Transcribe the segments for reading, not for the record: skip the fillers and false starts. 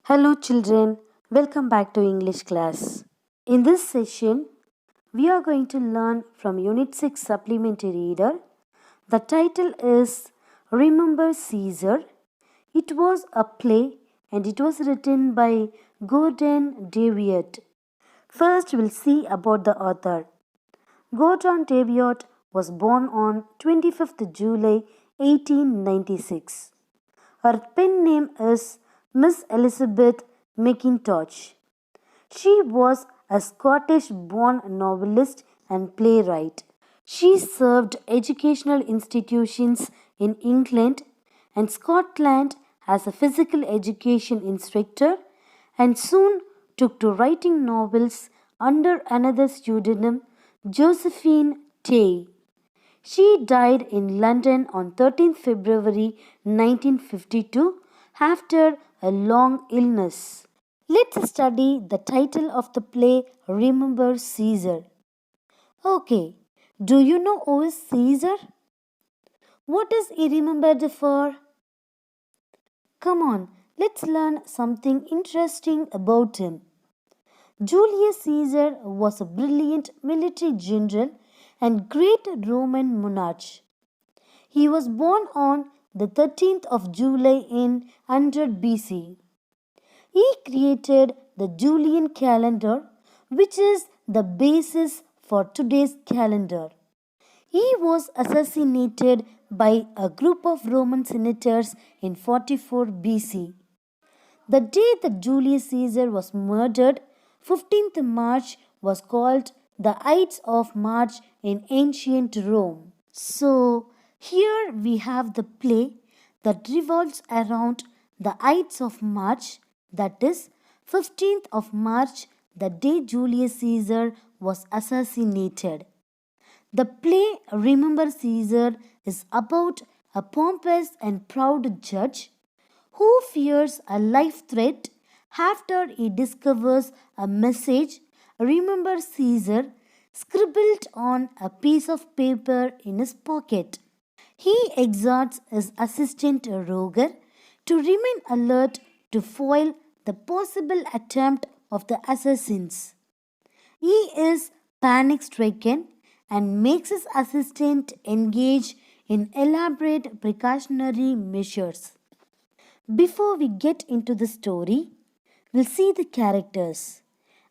Hello, children. Welcome back to English class. In this session, we are going to learn from Unit 6 Supplementary Reader. The title is Remember Caesar. It was a play and it was written by Gordon Daviot. First, we'll see about the author. Gordon Daviot was born on 25th July 1896. Her pen name is Miss Elizabeth McIntosh. She was a Scottish born novelist and playwright. She served educational institutions in England and Scotland as a physical education instructor and soon took to writing novels under another pseudonym, Josephine Tay. She died in London on 13th February 1952 after a long illness. Let's study the title of the play Remember Caesar. Okay, do you know who is Caesar? What is he remembered for? Come on, let's learn something interesting about him. Julius Caesar was a brilliant military general and great Roman monarch. He was born on the 13th of July in 100 BC. He created the Julian calendar, which is the basis for today's calendar. He was assassinated by a group of Roman senators in 44 BC. The day that Julius Caesar was murdered, 15th March, was called the Ides of March in ancient Rome. So, here we have the play that revolves around the Ides of March, that is, 15th of March, the day Julius Caesar was assassinated. The play Remember Caesar is about a pompous and proud judge who fears a life threat after he discovers a message, Remember Caesar, scribbled on a piece of paper in his pocket. He exhorts his assistant Roger to remain alert to foil the possible attempt of the assassins. He is panic stricken and makes his assistant engage in elaborate precautionary measures. Before we get into the story, we'll see the characters.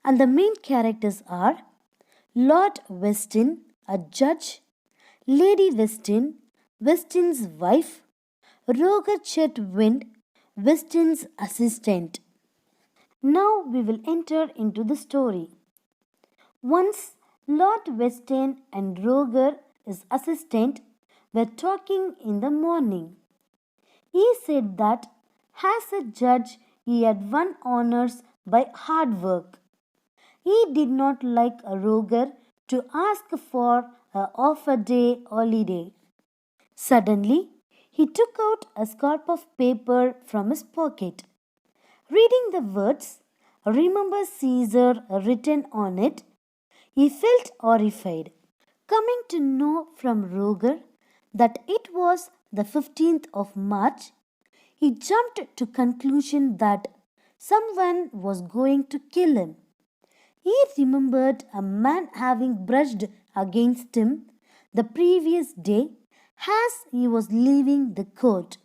And the main characters are Lord Weston, a judge, Lady Weston, Weston's wife, Roger Chetwynd, Weston's assistant. Now we will enter into the story. Once Lord Weston and Roger, his assistant, were talking in the morning. He said that as a judge he had won honors by hard work. He did not like a Roger to ask for a half a day holiday. Suddenly, he took out a scrap of paper from his pocket. Reading the words, Remember Caesar written on it, he felt horrified. Coming to know from Roger that it was the 15th of March, he jumped to conclusion that someone was going to kill him. He remembered a man having brushed against him the previous day as he was leaving the court.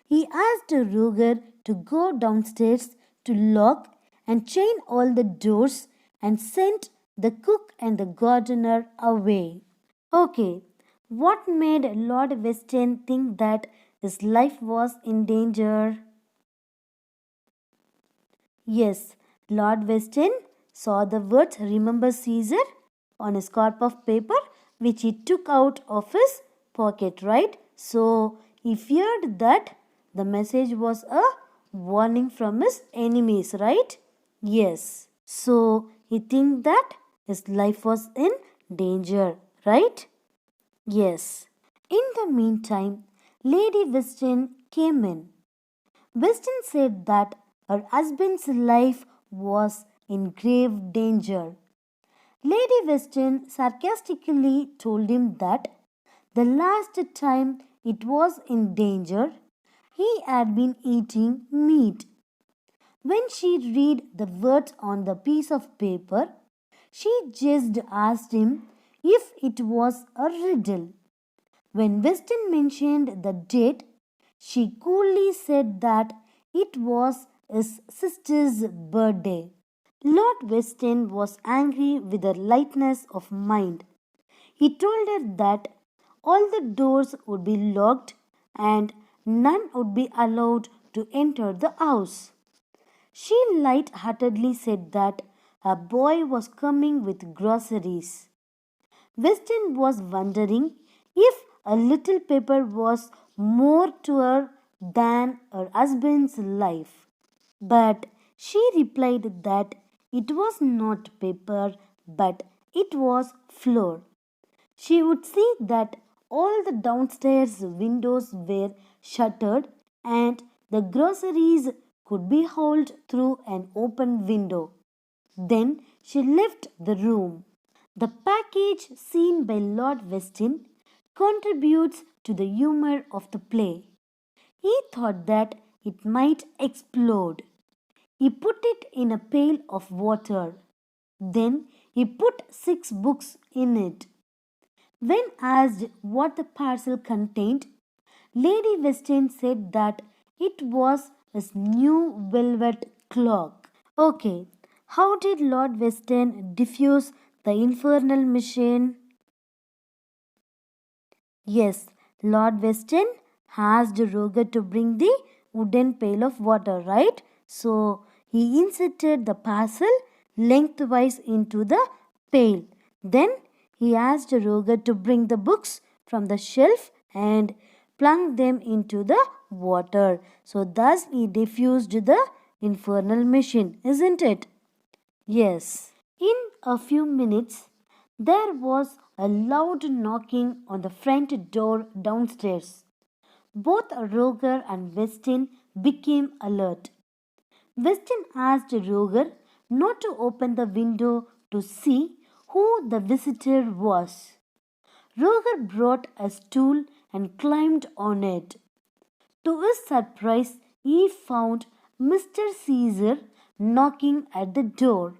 He asked Roger to go downstairs to lock and chain all the doors and sent the cook and the gardener away. Okay, what made Lord Weston think that his life was in danger? Yes, Lord Weston saw the words Remember Caesar on a scrap of paper which he took out of his pocket, right? So he feared that the message was a warning from his enemies, right? Yes. So he think that his life was in danger, right? Yes. In the meantime, Lady Weston came in. Weston said that her husband's life was in grave danger. Lady Weston sarcastically told him that the last time it was in danger, he had been eating meat. When she read the words on the piece of paper, she just asked him if it was a riddle. When Weston mentioned the date, she coolly said that it was his sister's birthday. Lord Weston was angry with her lightness of mind. He told her that all the doors would be locked and none would be allowed to enter the house. She light-heartedly said that a boy was coming with groceries. Weston was wondering if a little paper was more to her than her husband's life. But she replied that it was not paper, but it was floor. She would see that all the downstairs windows were shuttered and the groceries could be hauled through an open window. Then she left the room. The package seen by Lord Weston contributes to the humor of the play. He thought that it might explode. He put it in a pail of water. Then he put 6 books in it. When asked what the parcel contained, Lady Weston said that it was his new velvet cloak. Okay, how did Lord Weston diffuse the infernal machine? Yes, Lord Weston asked Roger to bring the wooden pail of water, right? So he inserted the parcel lengthwise into the pail. Then he asked Roger to bring the books from the shelf and plunged them into the water. So thus he diffused the infernal machine, isn't it? Yes. In a few minutes, there was a loud knocking on the front door downstairs. Both Roger and Weston became alert. Weston asked Roger not to open the window to see who the visitor was. Roger brought a stool and climbed on it. To his surprise, he found Mr. Caesar knocking at the door.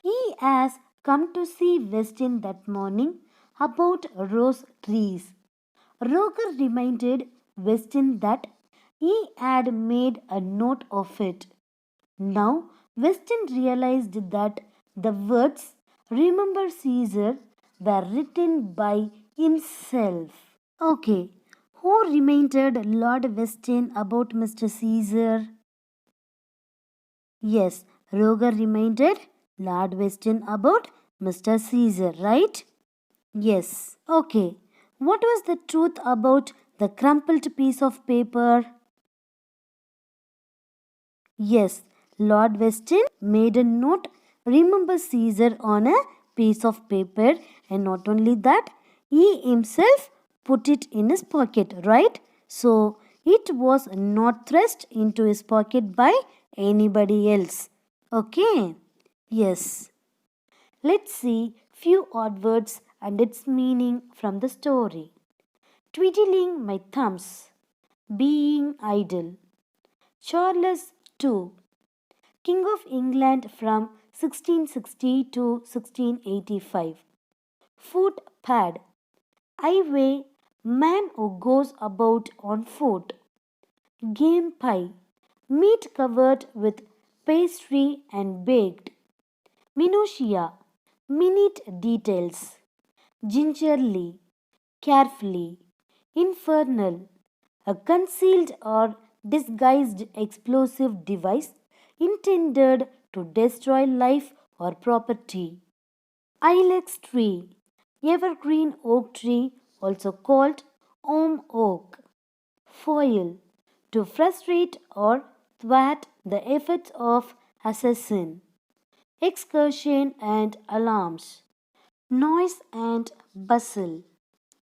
He has come to see Weston that morning about rose trees. Roger reminded Weston that he had made a note of it. Now Weston realized that the words "Remember Caesar" were written by himself. Okay, who reminded Lord Weston about Mr. Caesar? Yes, Roger reminded Lord Weston about Mr. Caesar, right? Yes. Okay. What was the truth about the crumpled piece of paper? Yes, Lord Weston made a note, remember Caesar, on a piece of paper, and not only that, he himself put it in his pocket, right? So it was not thrust into his pocket by anybody else. Okay? Yes. Let's see few odd words and its meaning from the story. Twiddling my thumbs, being idle. Charles II, King of England from 1660 to 1685. Footpad, highway, man who goes about on foot. Game pie, meat covered with pastry and baked. Minutiae, minute details. Gingerly, carefully. Infernal, a concealed or disguised explosive device intended to destroy life or property. Ilex tree, evergreen oak tree, also called elm oak. Foil, to frustrate or thwart the efforts of assassin. Excursion and alarms. Noise and bustle.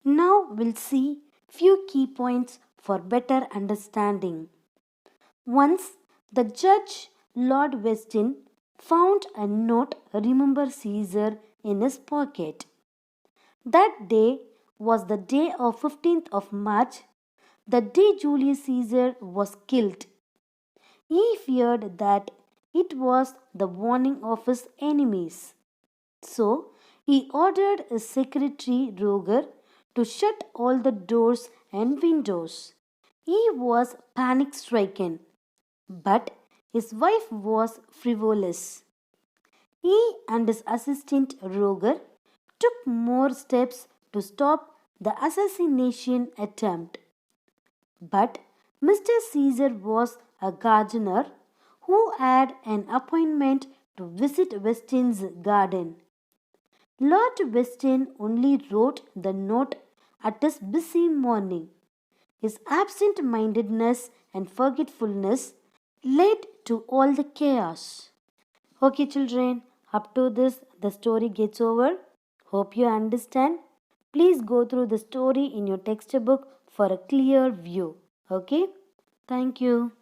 Now we'll see few key points for better understanding. Once the judge Lord Weston found a note "Remember Caesar" in his pocket. That day was the day of 15th of March, the day Julius Caesar was killed. He feared that It was the warning of his enemies. So he ordered his secretary Roger to shut all the doors and windows. He was panic stricken, but his wife was frivolous. He and his assistant Roger took more steps to stop the assassination attempt. But Mr. Caesar was a gardener who had an appointment to visit Weston's garden. Lord Weston only wrote the note at his busy morning. His absent mindedness and forgetfulness led to all the chaos. Okay, children, up to this, the story gets over. Hope you understand. Please go through the story in your textbook for a clear view. Okay, thank you.